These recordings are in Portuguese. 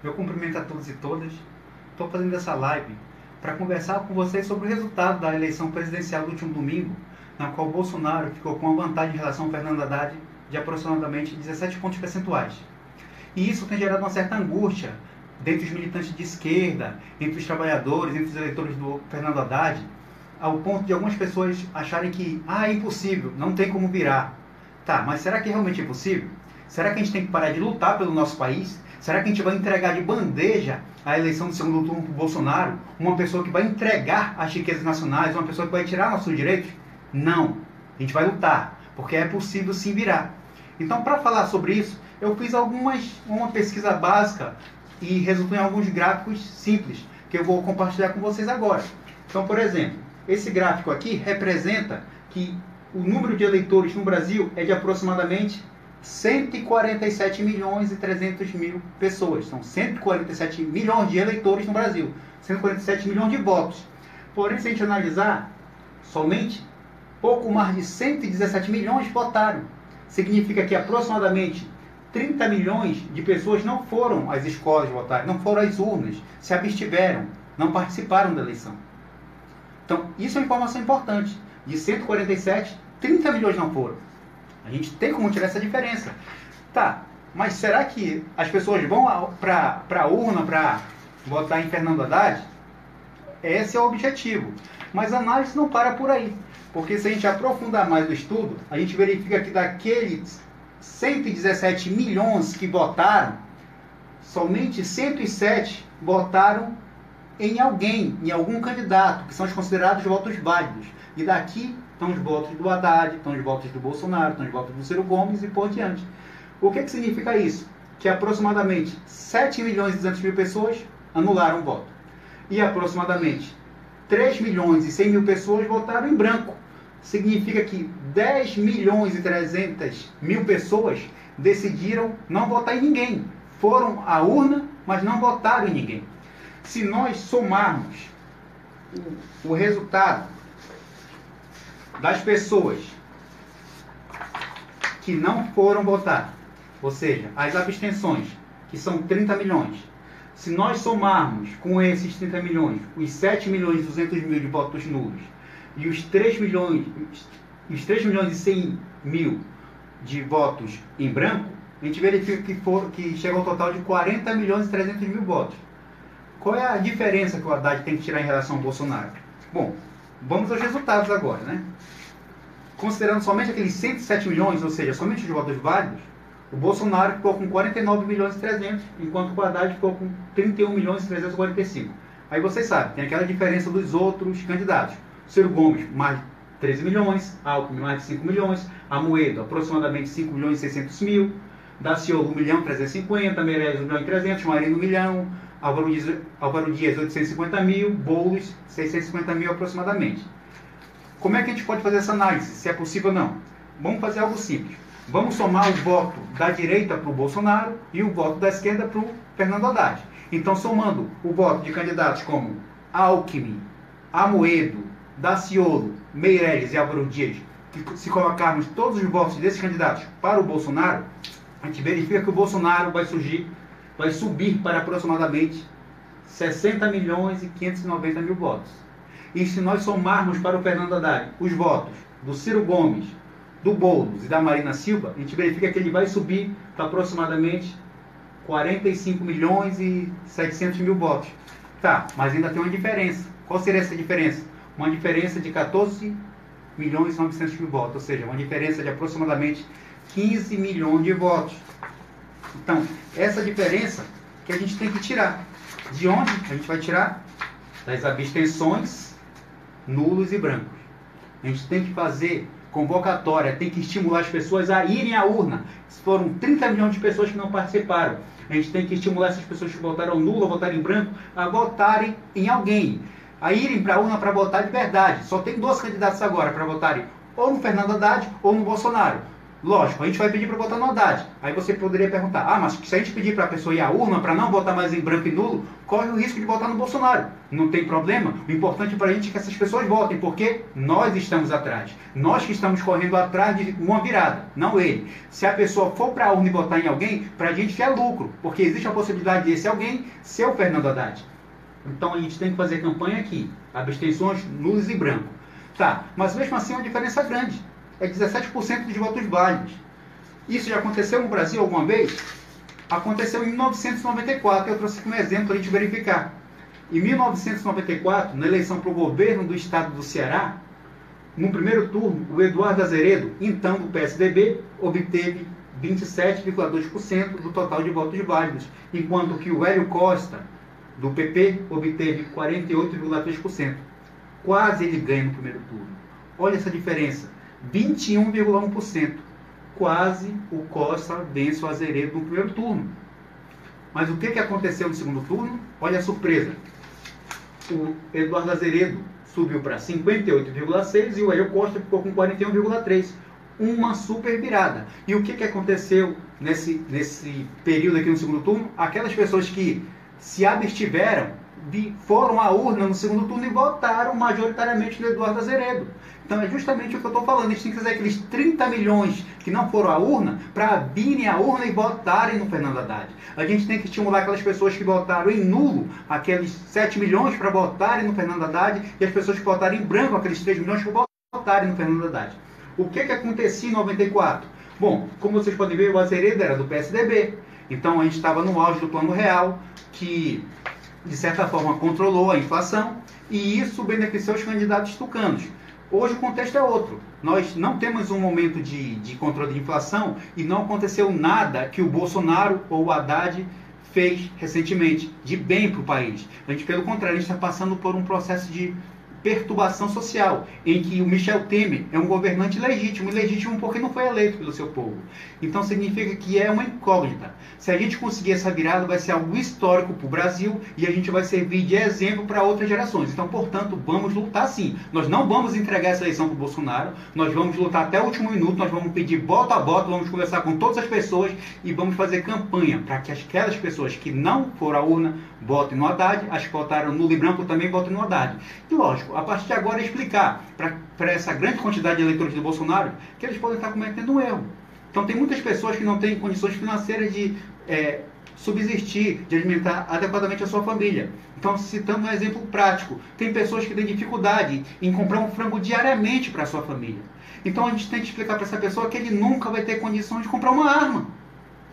Eu cumprimento a todos e todas. Estou fazendo essa live para conversar com vocês sobre o resultado da eleição presidencial do último domingo, na qual Bolsonaro ficou com uma vantagem em relação ao Fernando Haddad de aproximadamente 17 pontos percentuais. E isso tem gerado uma certa angústia dentre os militantes de esquerda, entre os trabalhadores, entre os eleitores do Fernando Haddad, ao ponto de algumas pessoas acharem que é impossível, não tem como virar. Tá, mas será que realmente é possível? Será que a gente tem que parar de lutar pelo nosso país? Será que a gente vai entregar de bandeja a eleição do segundo turno para o Bolsonaro? Uma pessoa que vai entregar as riquezas nacionais, uma pessoa que vai tirar nossos direitos? Não. A gente vai lutar, porque é possível sim virar. Então, para falar sobre isso, eu fiz uma pesquisa básica e resultou em alguns gráficos simples, que eu vou compartilhar com vocês agora. Então, por exemplo, esse gráfico aqui representa que o número de eleitores no Brasil é de aproximadamente 147 milhões e 300 mil pessoas. São 147 milhões de eleitores no Brasil. 147 milhões de votos. Porém, se a gente analisar, somente pouco mais de 117 milhões votaram. Significa que aproximadamente 30 milhões de pessoas não foram às escolas votar, não foram às urnas, se abstiveram, não participaram da eleição. Então, isso é uma informação importante. De 147, 30 milhões não foram. A gente tem como tirar essa diferença. Tá, mas será que as pessoas vão para a urna para votar em Fernando Haddad? Esse é o objetivo. Mas a análise não para por aí. Porque se a gente aprofundar mais o estudo, a gente verifica que daqueles 117 milhões que votaram, somente 107 votaram em alguém, em algum candidato, que são os considerados votos válidos. E daqui estão os votos do Haddad, estão os votos do Bolsonaro, estão os votos do Ciro Gomes e por diante. O que significa isso? Que aproximadamente 7 milhões e 200 mil pessoas anularam o voto. E aproximadamente 3 milhões e 100 mil pessoas votaram em branco. Significa que 10 milhões e 300 mil pessoas decidiram não votar em ninguém. Foram à urna, mas não votaram em ninguém. Se nós somarmos o resultado das pessoas que não foram votar, ou seja, as abstenções, que são 30 milhões, se nós somarmos com esses 30 milhões os 7 milhões e 200 mil de votos nulos e os 3 milhões e 100 mil de votos em branco, a gente verifica que chega ao total de 40 milhões e 300 mil votos. Qual é a diferença que o Haddad tem que tirar em relação ao Bolsonaro? Bom, vamos aos resultados agora, né? Considerando somente aqueles 107 milhões, ou seja, somente os votos válidos, o Bolsonaro ficou com 49 milhões e 300, enquanto o Haddad ficou com 31 milhões e 345. Aí vocês sabem, tem aquela diferença dos outros candidatos. Ciro Gomes, mais de 13 milhões, Alckmin, mais de 5 milhões, Amoedo, aproximadamente 5 milhões e 600 mil, Daciolo, 1 milhão e 350, Meirelles, 1 milhão e 300, Marino, 1 milhão, Álvaro Dias, 850 mil, Boulos, 650 mil aproximadamente. Como é que a gente pode fazer essa análise, se é possível ou não? Vamos fazer algo simples. Vamos somar o voto da direita para o Bolsonaro e o voto da esquerda para o Fernando Haddad. Então, somando o voto de candidatos como Alckmin, Amoedo, Daciolo, Meirelles e Álvaro Dias, que se colocarmos todos os votos desses candidatos para o Bolsonaro, a gente verifica que o Bolsonaro vai subir para aproximadamente 60 milhões e 590 mil votos. E se nós somarmos para o Fernando Haddad os votos do Ciro Gomes, do Boulos e da Marina Silva, a gente verifica que ele vai subir para aproximadamente 45 milhões e 700 mil votos. Tá, mas ainda tem uma diferença. Qual seria essa diferença? Uma diferença de 14 milhões e 900 mil votos, ou seja, uma diferença de aproximadamente 15 milhões de votos. Então, essa diferença que a gente tem que tirar. De onde a gente vai tirar? Das abstenções, nulos e brancos. A gente tem que fazer convocatória, tem que estimular as pessoas a irem à urna. Foram 30 milhões de pessoas que não participaram. A gente tem que estimular essas pessoas que votaram nulo ou votaram em branco a votarem em alguém. A irem para a urna para votar de verdade. Só tem 2 candidatos agora para votarem ou no Fernando Haddad ou no Bolsonaro. Lógico, a gente vai pedir para votar no Haddad. Aí você poderia perguntar, mas se a gente pedir para a pessoa ir à urna para não votar mais em branco e nulo, corre o risco de votar no Bolsonaro. Não tem problema. O importante para a gente é que essas pessoas votem, porque nós estamos atrás. Nós que estamos correndo atrás de uma virada, não ele. Se a pessoa for para a urna e votar em alguém, para a gente é lucro, porque existe a possibilidade de esse alguém ser o Fernando Haddad. Então a gente tem que fazer campanha aqui. Abstenções nulos e branco. Tá, mas mesmo assim é uma diferença grande. É 17% dos votos válidos. Isso já aconteceu no Brasil alguma vez? Aconteceu em 1994, eu trouxe aqui um exemplo para a gente verificar. Em 1994, na eleição para o governo do estado do Ceará, no primeiro turno, o Eduardo Azeredo, então do PSDB, obteve 27,2% do total de votos válidos, enquanto que o Hélio Costa, do PP, obteve 48,3%. Quase ele ganha no primeiro turno. Olha essa diferença. 21,1%. Quase o Costa vence o Azeredo no primeiro turno. Mas o que aconteceu no segundo turno? Olha a surpresa. O Eduardo Azeredo subiu para 58,6% e o Hélio Costa ficou com 41,3%. Uma super virada. E o que aconteceu nesse período aqui no segundo turno? Aquelas pessoas que se abstiveram foram à urna no segundo turno e votaram majoritariamente no Eduardo Azeredo. Então é justamente o que eu estou falando. A gente tem que fazer aqueles 30 milhões que não foram à urna para virem à urna e votarem no Fernando Haddad. A gente tem que estimular aquelas pessoas que votaram em nulo, aqueles 7 milhões para votarem no Fernando Haddad, e as pessoas que votaram em branco, aqueles 3 milhões para votarem no Fernando Haddad. O que acontecia em 94? Bom, como vocês podem ver, o Azeredo era do PSDB. Então a gente estava no auge do Plano Real, que de certa forma controlou a inflação, e isso beneficiou os candidatos tucanos. Hoje o contexto é outro. Nós não temos um momento de controle de inflação e não aconteceu nada que o Bolsonaro ou o Haddad fez recentemente de bem para o país. A gente, pelo contrário, a gente está passando por um processo de perturbação social, em que o Michel Temer é um governante legítimo, ilegítimo porque não foi eleito pelo seu povo. Então significa que é uma incógnita. Se a gente conseguir essa virada, vai ser algo histórico para o Brasil e a gente vai servir de exemplo para outras gerações. Então, portanto, vamos lutar sim. Nós não vamos entregar essa eleição para o Bolsonaro, nós vamos lutar até o último minuto, nós vamos pedir voto a voto, vamos conversar com todas as pessoas e vamos fazer campanha para que aquelas pessoas que não foram à urna votem no Haddad, as que votaram no branco também votem no Haddad. E lógico, a partir de agora explicar para essa grande quantidade de eleitores do Bolsonaro que eles podem estar cometendo um erro. Então tem muitas pessoas que não têm condições financeiras de subsistir, de alimentar adequadamente a sua família. Então, citando um exemplo prático, tem pessoas que têm dificuldade em comprar um frango diariamente para a sua família. Então a gente tem que explicar para essa pessoa que ele nunca vai ter condição de comprar uma arma.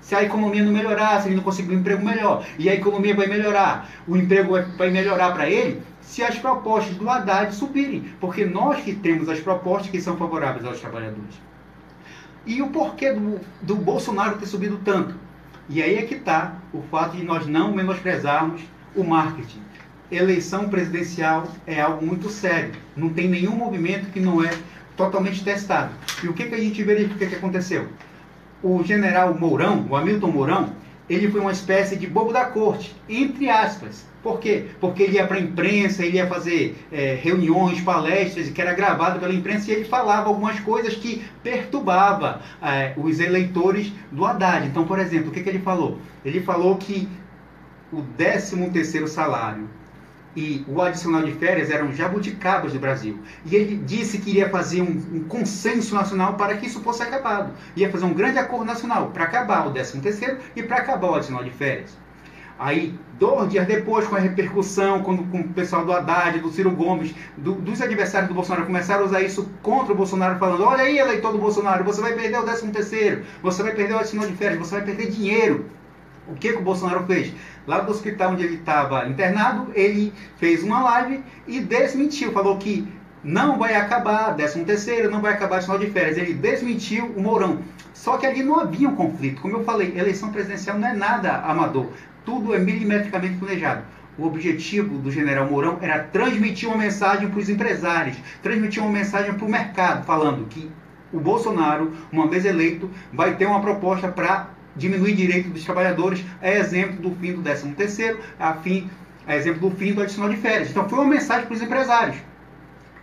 Se a economia não melhorar, se ele não conseguir um emprego melhor, e a economia vai melhorar, o emprego vai melhorar para ele, se as propostas do Haddad subirem, porque nós que temos as propostas que são favoráveis aos trabalhadores. E o porquê do Bolsonaro ter subido tanto? E aí é que está o fato de nós não menosprezarmos o marketing. Eleição presidencial é algo muito sério, não tem nenhum movimento que não é totalmente testado. E o que a gente verifica que aconteceu? O general Mourão, o Hamilton Mourão, ele foi uma espécie de bobo da corte, entre aspas. Por quê? Porque ele ia para a imprensa, ele ia fazer reuniões, palestras, que era gravado pela imprensa, e ele falava algumas coisas que perturbavam os eleitores do Haddad. Então, por exemplo, o que ele falou? Ele falou que o 13º salário e o adicional de férias eram jabuticabas do Brasil. E ele disse que iria fazer um consenso nacional para que isso fosse acabado. Ia fazer um grande acordo nacional para acabar o 13º e para acabar o adicional de férias. Aí, 2 dias depois, com a repercussão, com o pessoal do Haddad, do Ciro Gomes, dos adversários do Bolsonaro, começaram a usar isso contra o Bolsonaro, falando: olha aí, eleitor do Bolsonaro, você vai perder o 13º, você vai perder o adicional de férias, você vai perder dinheiro. O que o Bolsonaro fez? Lá do hospital onde ele estava internado, ele fez uma live e desmentiu, falou que não vai acabar 13º, não vai acabar o adicional de férias. Ele desmentiu o Mourão. Só que ali não havia um conflito. Como eu falei, eleição presidencial não é nada amador. Tudo é milimetricamente planejado. O objetivo do general Mourão era transmitir uma mensagem para os empresários, transmitir uma mensagem para o mercado, falando que o Bolsonaro, uma vez eleito, vai ter uma proposta para diminuir direito dos trabalhadores, é exemplo do fim do 13º, é exemplo do fim do adicional de férias. Então foi uma mensagem para os empresários.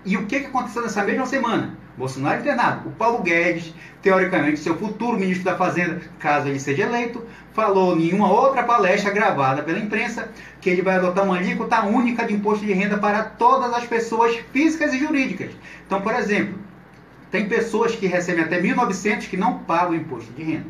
E o que aconteceu nessa mesma semana? Bolsonaro internado. O Paulo Guedes, teoricamente, seu futuro ministro da Fazenda, caso ele seja eleito, falou em uma outra palestra gravada pela imprensa que ele vai adotar uma alíquota única de imposto de renda para todas as pessoas físicas e jurídicas. Então, por exemplo, tem pessoas que recebem até 1.900 que não pagam imposto de renda.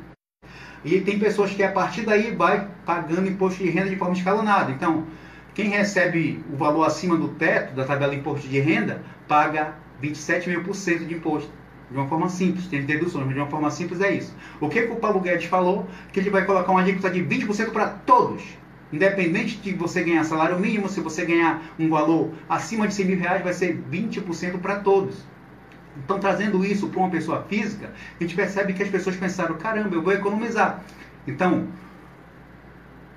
E tem pessoas que a partir daí vai pagando imposto de renda de forma escalonada. Então, quem recebe o valor acima do teto da tabela de imposto de renda paga 27.000% de imposto. De uma forma simples, tem deduções, mas de uma forma simples é isso. O que o Paulo Guedes falou? Que ele vai colocar uma alíquota de 20% para todos. Independente de você ganhar salário mínimo, se você ganhar um valor acima de 100 mil reais, vai ser 20% para todos. Então, trazendo isso para uma pessoa física, a gente percebe que as pessoas pensaram, caramba, eu vou economizar. Então,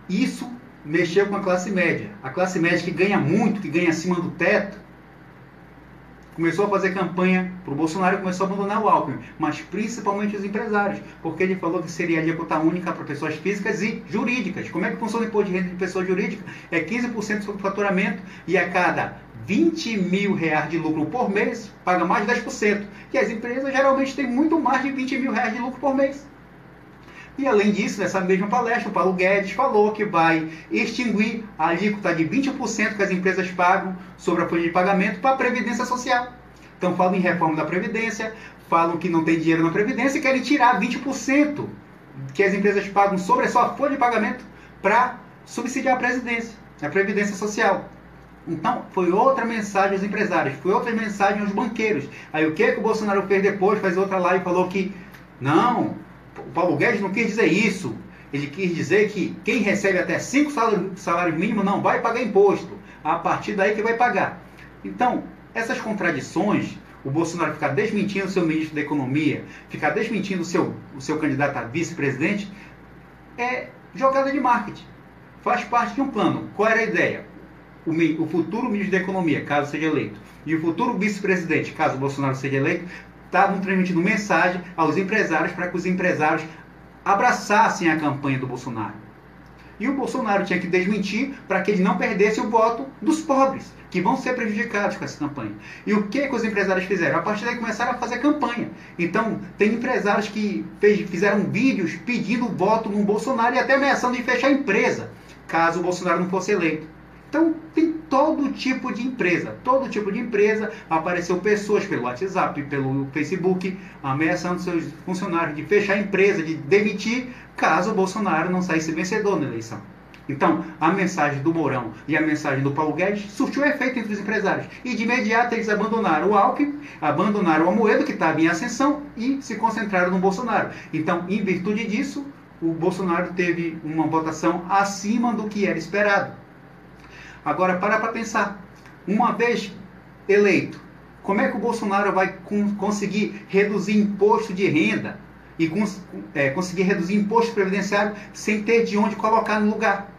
isso mexeu com a classe média. A classe média que ganha muito, que ganha acima do teto, começou a fazer campanha para o Bolsonaro e começou a abandonar o Alckmin, mas principalmente os empresários, porque ele falou que seria alíquota única para pessoas físicas e jurídicas. Como é que funciona o imposto de renda de pessoa jurídica? É 15% sobre o faturamento e a cada 20 mil reais de lucro por mês, paga mais de 10%. E as empresas geralmente têm muito mais de 20 mil reais de lucro por mês. E além disso, nessa mesma palestra, o Paulo Guedes falou que vai extinguir a alíquota de 20% que as empresas pagam sobre a folha de pagamento para a Previdência Social. Então falam em reforma da Previdência, falam que não tem dinheiro na Previdência e querem tirar 20% que as empresas pagam sobre a sua folha de pagamento para subsidiar a Previdência Social. Então, foi outra mensagem aos empresários, foi outra mensagem aos banqueiros. Aí o que o Bolsonaro fez depois? Fez outra live e falou que não, o Paulo Guedes não quis dizer isso. Ele quis dizer que quem recebe até 5 salários mínimos não vai pagar imposto. A partir daí que vai pagar. Então, essas contradições, o Bolsonaro ficar desmentindo o seu ministro da Economia, ficar desmentindo o seu candidato a vice-presidente, é jogada de marketing. Faz parte de um plano. Qual era a ideia? O futuro ministro da Economia, caso seja eleito, e o futuro vice-presidente, caso o Bolsonaro seja eleito, estavam transmitindo mensagem aos empresários para que os empresários abraçassem a campanha do Bolsonaro. E o Bolsonaro tinha que desmentir para que ele não perdesse o voto dos pobres, que vão ser prejudicados com essa campanha. E o que os empresários fizeram? A partir daí começaram a fazer campanha. Então, tem empresários que fizeram vídeos pedindo voto no Bolsonaro e até ameaçando de fechar a empresa, caso o Bolsonaro não fosse eleito. Então, tem todo tipo de empresa. Todo tipo de empresa. Apareceu pessoas pelo WhatsApp, pelo Facebook, ameaçando seus funcionários de fechar a empresa, de demitir, caso o Bolsonaro não saísse vencedor na eleição. Então, a mensagem do Mourão e a mensagem do Paulo Guedes surtiu efeito entre os empresários. E de imediato eles abandonaram o Alckmin, abandonaram o Amoedo, que estava em ascensão, e se concentraram no Bolsonaro. Então, em virtude disso, o Bolsonaro teve uma votação acima do que era esperado. Agora, para pensar, uma vez eleito, como é que o Bolsonaro vai conseguir reduzir imposto de renda e conseguir reduzir imposto previdenciário sem ter de onde colocar no lugar?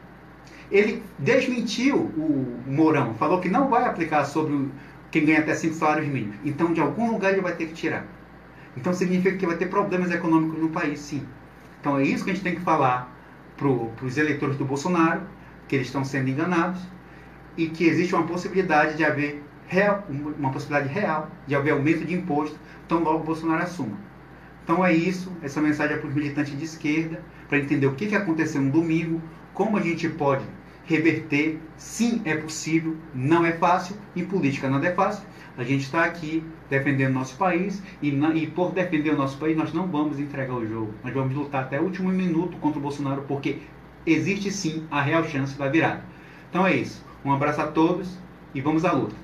Ele desmentiu o Mourão, falou que não vai aplicar sobre quem ganha até 5 salários mínimos. Então, de algum lugar ele vai ter que tirar. Então, significa que vai ter problemas econômicos no país, sim. Então, é isso que a gente tem que falar para os eleitores do Bolsonaro, que eles estão sendo enganados, e que existe uma possibilidade de haver uma possibilidade real de haver aumento de imposto, tão logo o Bolsonaro assuma. Então é isso, essa mensagem é para os militantes de esquerda, para entender o que aconteceu no domingo, como a gente pode reverter, sim é possível, não é fácil, em política nada é fácil, a gente está aqui defendendo o nosso país, e por defender o nosso país nós não vamos entregar o jogo, nós vamos lutar até o último minuto contra o Bolsonaro, porque existe sim a real chance da virada. Então é isso. Um abraço a todos e vamos à luta.